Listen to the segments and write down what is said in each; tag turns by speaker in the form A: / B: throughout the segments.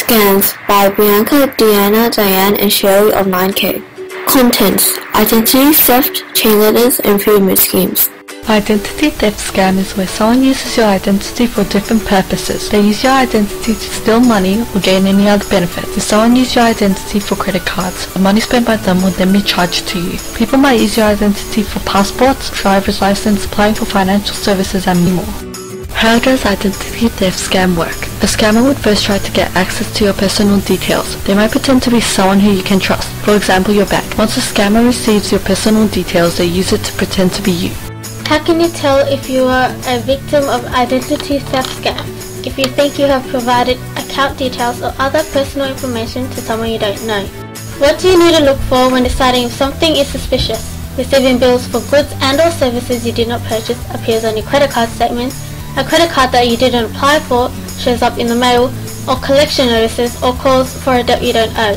A: Scams by Bianca, Deanna, Diane, and Shirley of 9K. Contents: identity theft, chain letters, and pyramid schemes.
B: Identity theft scam is where someone uses your identity for different purposes. They use your identity to steal money or gain any other benefit. If someone uses your identity for credit cards, the money spent by them will then be charged to you. People might use your identity for passports, driver's license, applying for financial services, and more. How does identity theft scam work? A scammer would first try to get access to your personal details. They might pretend to be someone who you can trust, for example your bank. Once a scammer receives your personal details, they use it to pretend to be you.
C: How can you tell if you are a victim of identity theft scam? If you think you have provided account details or other personal information to someone you don't know. What do you need to look for when deciding if something is suspicious? Receiving bills for goods and or services you did not purchase appears on your credit card statements. A credit card that you didn't apply for shows up in the mail, or collection notices or calls for a debt you don't owe.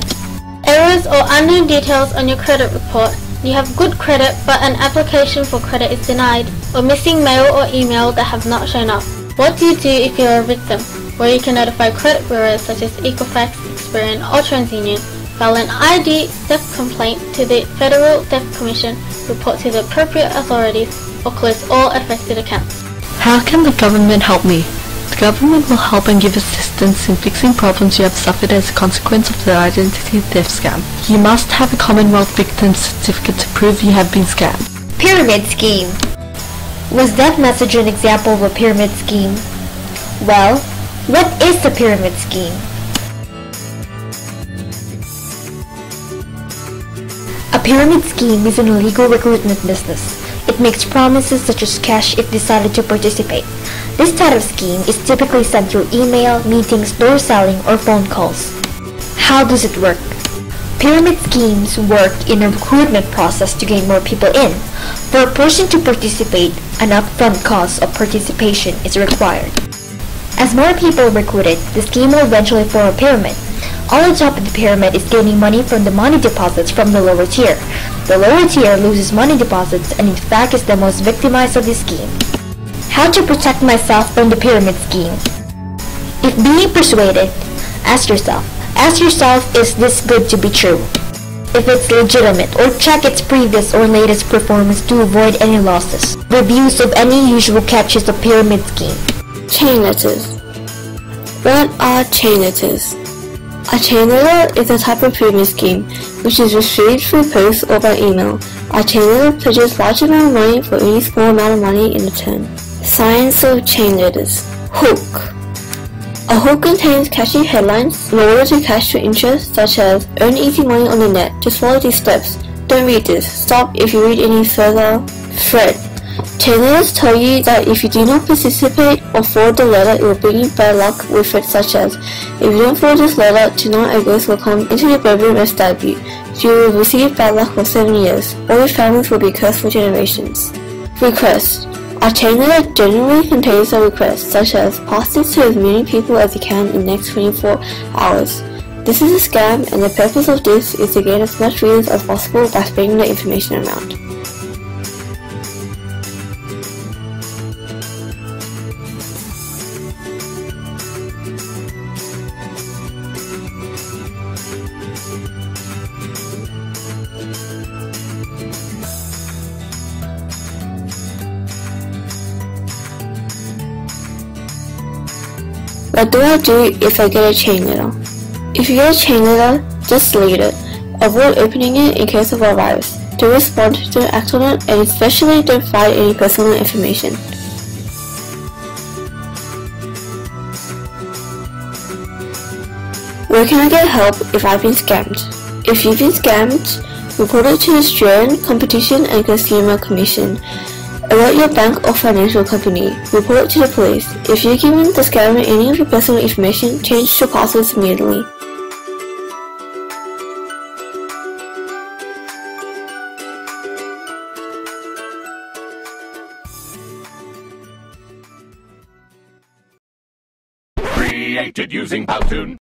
C: Errors or unknown details on your credit report. You have good credit but an application for credit is denied, or missing mail or email that have not shown up. What do you do if you're a victim? Where you can notify credit bureaus such as Equifax, Experian or TransUnion, file an ID theft complaint to the Federal Theft Commission, report to the appropriate authorities, or close all affected accounts.
B: How can the government help me? The government will help and give assistance in fixing problems you have suffered as a consequence of the identity theft scam. You must have a Commonwealth Victim Certificate to prove you have been scammed.
D: Pyramid scheme. Was that message an example of a pyramid scheme? Well, what is a pyramid scheme? A pyramid scheme is an illegal recruitment business. It makes promises such as cash if decided to participate. This type of scheme is typically sent through email, meetings, door selling, or phone calls. How does it work? Pyramid schemes work in a recruitment process to gain more people in. For a person to participate, an upfront cost of participation is required. As more people are recruited, the scheme will eventually form a pyramid. On the top of the pyramid is gaining money from the money deposits from the lower tier. The lower tier loses money deposits and in fact is the most victimized of this scheme. How to protect myself from the pyramid scheme? If being persuaded, ask yourself, is this good to be true? If it's legitimate, or check its previous or latest performance to avoid any losses. Reviews of any usual catches of pyramid scheme.
A: Chain letters. What are chain letters? A chain letter is a type of pyramid scheme which is received through post or by email. A chain letter pledges large amount of money for any small amount of money in return. Science of chain letters. Hook. A hook contains catchy headlines in order to catch your interest, such as earn easy money on the net. Just follow these steps. Don't read this. Stop if you read any further. Threat. Chain letters tell you that if you do not participate or forward the letter, it will bring you bad luck with threats such as, if you don't forward this letter, tonight a ghost will come into your bedroom and stab you. You will receive bad luck for 7 years. All your families will be cursed for generations. Request. A chain letter generally contains a request, such as, pass this to as many people as you can in the next 24 hours. This is a scam, and the purpose of this is to gain as much readers as possible by spreading the information around. What do I do if I get a chain letter? If you get a chain letter, just delete it. Avoid opening it in case of a virus. Don't respond, don't act on it, and especially don't provide any personal information. Where can I get help if I've been scammed? If you've been scammed, report it to the Australian Competition and Consumer Commission. Alert your bank or financial company. Report it to the police. If you're giving the scammer any of your personal information, change your passwords immediately.
E: Created using Powtoon.